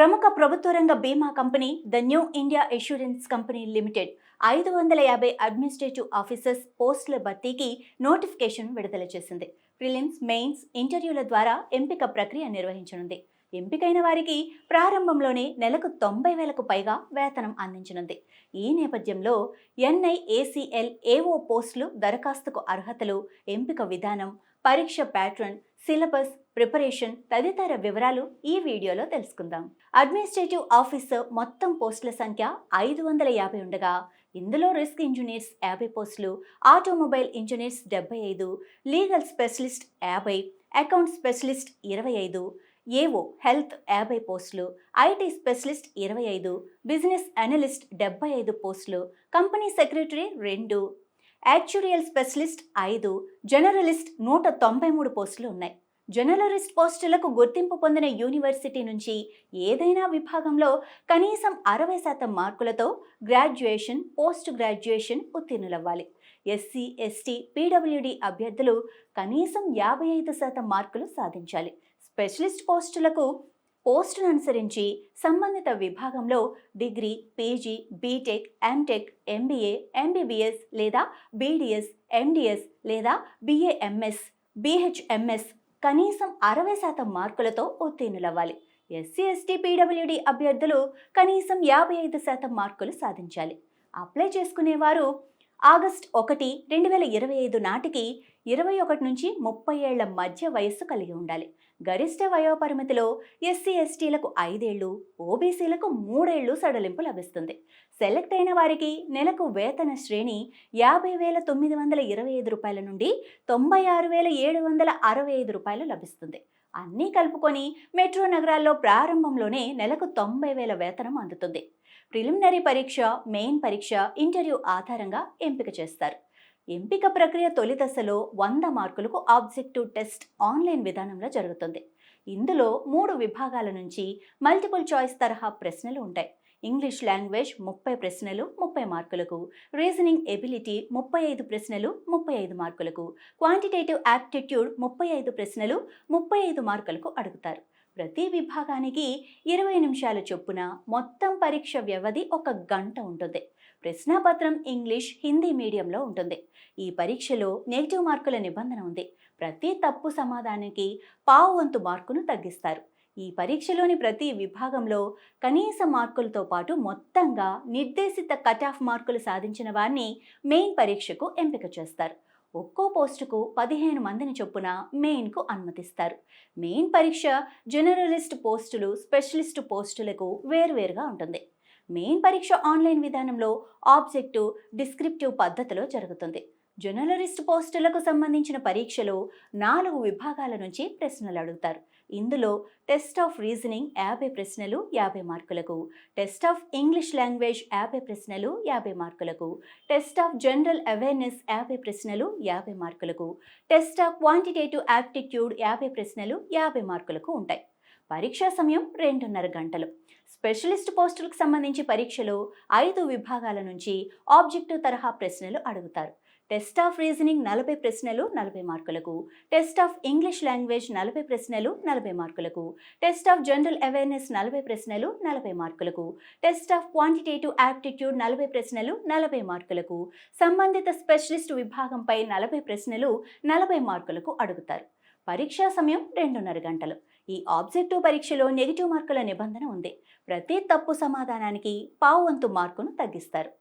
ప్రముఖ ప్రభుత్వ రంగ బీమా company the new India insurance company limited 550 administrative officers పోస్టుల భర్తీకి నోటిఫికేషన్ విడుదల చేసింది. ప్రిలిమ్స్, మెయిన్స్, ఇంటర్వ్యూల ద్వారా ఎంపిక ప్రక్రియ నిర్వహించనుంది. ఎంపికైన వారికి ప్రారంభంలోనే నెలకు 90,000కు పైగా వేతనం అందించనుంది. ఈ నేపథ్యంలో NIACL AO పోస్టులు, దరఖాస్తుకు అర్హతలు, ఎంపిక విధానం, పరీక్ష ప్యాటర్న్, సిలబస్, ప్రిపరేషన్ తదితర వివరాలు ఈ వీడియోలో తెలుసుకుందాం. అడ్మినిస్ట్రేటివ్ ఆఫీసర్ మొత్తం పోస్టుల సంఖ్య 550 ఉండగా ఇందులో రిస్క్ ఇంజనీర్స్ 50 పోస్టులు, automobile engineers 75, legal specialist 50, account specialist 25, AO health 50 పోస్టులు, ఐటీ స్పెషలిస్ట్ 25, బిజినెస్ అనలిస్ట్ 75 పోస్టులు, company secretary 2, actuarial specialist 5, journalist 193 పోస్టులు ఉన్నాయి. జర్నలిస్ట్ పోస్టులకు గుర్తింపు పొందిన యూనివర్సిటీ నుంచి ఏదైనా విభాగంలో కనీసం 60% మార్కులతో గ్రాడ్యుయేషన్, పోస్ట్ గ్రాడ్యుయేషన్ ఉత్తీర్ణులవ్వాలి. ఎస్సీ, ఎస్టీ, పీడబ్ల్యూడీ అభ్యర్థులు కనీసం 55% మార్కులు సాధించాలి. స్పెషలిస్ట్ పోస్టులకు పోస్టును అనుసరించి సంబంధిత విభాగంలో degree, PG, BTech, MTech, MBA, MBBS లేదా బీడీఎస్, ఎండీఎస్ లేదా BAMS, BHMS కనీసం 60% మార్కులతో ఉత్తీర్ణులవ్వాలి. ఎస్సీ, ఎస్టీ, పీడబ్ల్యూడీ అభ్యర్థులు కనీసం 55% మార్కులు సాధించాలి. అప్లై చేసుకునేవారు ఆగస్టు 1, 2025 నాటికి 21 నుంచి 30 ఏళ్ల మధ్య వయస్సు కలిగి ఉండాలి. గరిష్ట వయోపరిమితిలో ఎస్సీ, ఎస్టీలకు 5 ఏళ్లు, ఓబీసీలకు 3 ఏళ్లు సడలింపు లభిస్తుంది. సెలెక్ట్ అయిన వారికి నెలకు వేతన శ్రేణి 50,925 రూపాయల నుండి 96,765 రూపాయలు లభిస్తుంది. అన్నీ కలుపుకొని మెట్రో నగరాల్లో ప్రారంభంలోనే నెలకు 90,000 వేతనం అందుతుంది. ప్రిలిమినరీ పరీక్ష, మెయిన్ పరీక్ష, ఇంటర్వ్యూ ఆధారంగా ఎంపిక చేస్తారు. ఎంపిక ప్రక్రియ తొలి దశలో 100 మార్కులకు ఆబ్జెక్టివ్ టెస్ట్ ఆన్లైన్ విధానంలో జరుగుతుంది. ఇందులో 3 విభాగాల నుంచి మల్టిపుల్ చాయిస్ తరహా ప్రశ్నలు ఉంటాయి. ఇంగ్లీష్ లాంగ్వేజ్ 30 ప్రశ్నలు 30 మార్కులకు, రీజనింగ్ ఎబిలిటీ 35 ప్రశ్నలు 35 మార్కులకు, క్వాంటిటేటివ్ యాప్టిట్యూడ్ 35 ప్రశ్నలు 35 మార్కులకు అడుగుతారు. ప్రతి విభాగానికి 20 నిమిషాల చొప్పున మొత్తం పరీక్ష వ్యవధి 1 గంట ఉంటుంది. ప్రశ్నాపత్రం ఇంగ్లీష్, హిందీ మీడియంలో ఉంటుంది. ఈ పరీక్షలో నెగిటివ్ మార్కుల నిబంధన ఉంది. ప్రతి తప్పు సమాధానానికి పావు వంతు మార్కును తగ్గిస్తారు. ఈ పరీక్షలోని ప్రతి విభాగంలో కనీస మార్కులతో పాటు మొత్తంగా నిర్దేశిత కట్ ఆఫ్ మార్కులు సాధించిన వారిని మెయిన్ పరీక్షకు ఎంపిక చేస్తారు. ఒక్కో పోస్టుకు 15 మందిని చొప్పున మెయిన్కు అనుమతిస్తారు. మెయిన్ పరీక్ష జర్నలిస్ట్ పోస్టులు, స్పెషలిస్ట్ పోస్టులకు వేర్వేరుగా ఉంటుంది. మెయిన్ పరీక్ష ఆన్లైన్ విధానంలో ఆబ్జెక్టివ్, డిస్క్రిప్టివ్ పద్ధతిలో జరుగుతుంది. జర్నలిస్ట్ పోస్టులకు సంబంధించిన పరీక్షలో 4 విభాగాల నుంచి ప్రశ్నలు అడుగుతారు. ఇందులో టెస్ట్ ఆఫ్ రీజనింగ్ 50 ప్రశ్నలు 50 మార్కులకు, టెస్ట్ ఆఫ్ ఇంగ్లీష్ లాంగ్వేజ్ 50 ప్రశ్నలు 50 మార్కులకు, టెస్ట్ ఆఫ్ జనరల్ అవేర్నెస్ 50 ప్రశ్నలు 50 మార్కులకు, టెస్ట్ ఆఫ్ క్వాంటిటేటివ్ యాప్టిట్యూడ్ 50 ప్రశ్నలు 50 మార్కులకు ఉంటాయి. పరీక్షా సమయం 2.5 గంటలు. స్పెషలిస్ట్ పోస్టులకు సంబంధించి పరీక్షలో 5 విభాగాల నుంచి ఆబ్జెక్టివ్ తరహా ప్రశ్నలు అడుగుతారు. టెస్ట్ ఆఫ్ రీజనింగ్ 40 ప్రశ్నలు 40 మార్కులకు, టెస్ట్ ఆఫ్ ఇంగ్లీష్ లాంగ్వేజ్ 40 ప్రశ్నలు 40 మార్కులకు, టెస్ట్ ఆఫ్ జనరల్ అవేర్నెస్ 40 ప్రశ్నలు 40 మార్కులకు, టెస్ట్ ఆఫ్ క్వాంటిటేటివ్ యాప్టిట్యూడ్ 40 ప్రశ్నలు 40 మార్కులకు, సంబంధిత స్పెషలిస్ట్ విభాగంపై 40 ప్రశ్నలు 40 మార్కులకు అడుగుతారు. పరీక్షా సమయం 2.5 గంటలు. ఈ ఆబ్జెక్టివ్ పరీక్షలో నెగిటివ్ మార్కుల నిబంధన ఉంది. ప్రతి తప్పు సమాధానానికి పావు వంతు మార్కును తగ్గిస్తారు.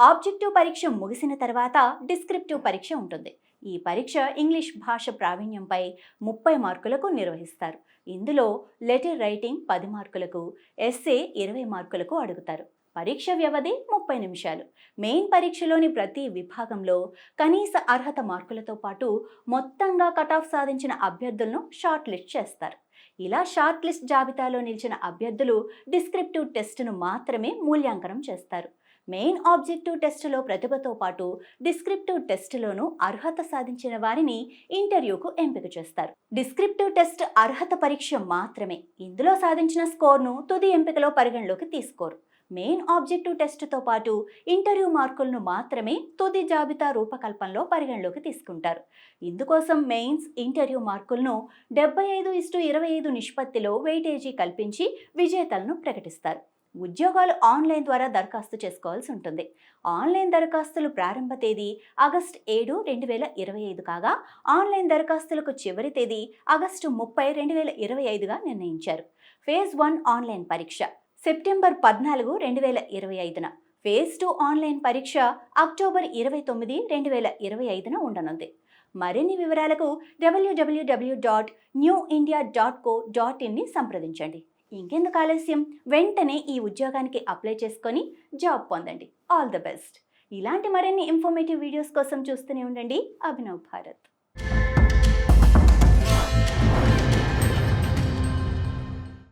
ఆబ్జెక్టివ్ పరీక్ష ముగిసిన తర్వాత డిస్క్రిప్టివ్ పరీక్ష ఉంటుంది. ఈ పరీక్ష ఇంగ్లీష్ భాష ప్రావీణ్యంపై 30 మార్కులకు నిర్వహిస్తారు. ఇందులో లెటర్ రైటింగ్ 10 మార్కులకు, ఎస్సే 20 మార్కులకు అడుగుతారు. పరీక్ష వ్యవధి 30 నిమిషాలు. మెయిన్ పరీక్షలోని ప్రతి విభాగంలో కనీస అర్హత మార్కులతో పాటు మొత్తంగా కటాఫ్ సాధించిన అభ్యర్థులను షార్ట్ లిస్ట్ చేస్తారు. ఇలా షార్ట్ లిస్ట్ జాబితాలో నిలిచిన అభ్యర్థులు డిస్క్రిప్టివ్ టెస్టును మాత్రమే మూల్యాంకనం చేస్తారు. మెయిన్ ఆబ్జెక్టివ్ టెస్టులో ప్రతిభతో పాటు డిస్క్రిప్టివ్ టెస్టులోనూ అర్హత సాధించిన వారిని ఇంటర్వ్యూకు ఎంపిక చేస్తారు. డిస్క్రిప్టివ్ టెస్ట్ అర్హత పరీక్ష మాత్రమే. ఇందులో సాధించిన స్కోర్ను తుది ఎంపికలో పరిగణలోకి తీసుకోరు. మెయిన్ ఆబ్జెక్టివ్ టెస్ట్తో పాటు ఇంటర్వ్యూ మార్కులను మాత్రమే తుది జాబితా రూపకల్పనలో పరిగణలోకి తీసుకుంటారు. ఇందుకోసం మెయిన్స్, ఇంటర్వ్యూ మార్కులను 75:25 నిష్పత్తిలో వెయిటేజీ కల్పించి విజేతలను ప్రకటిస్తారు. ఉద్యోగాలు ఆన్లైన్ ద్వారా దరఖాస్తు చేసుకోవాల్సి ఉంటుంది. ఆన్లైన్ దరఖాస్తులు ప్రారంభ తేదీ ఆగస్టు 7, 2025 కాగా ఆన్లైన్ దరఖాస్తులకు చివరి తేదీ ఆగస్టు 30, 2025గా నిర్ణయించారు. ఫేజ్ 1 ఆన్లైన్ పరీక్ష సెప్టెంబర్ 14, 2025న, ఫేజ్ 2 ఆన్లైన్ పరీక్ష అక్టోబర్ 29, 2025న ఉండనుంది. మరిన్ని వివరాలకు www.newindia.co.in సంప్రదించండి. ఇంకెందుకు ఆలస్యం, వెంటనే ఈ ఉద్యోగానికి అప్లై చేసుకొని జాబ్ పొందండి. All the best. ఇలాంటి మరిన్ని ఇన్ఫర్మేటివ్ వీడియోస్ కోసం చూస్తూనే ఉండండి అభినవ్ భారత్.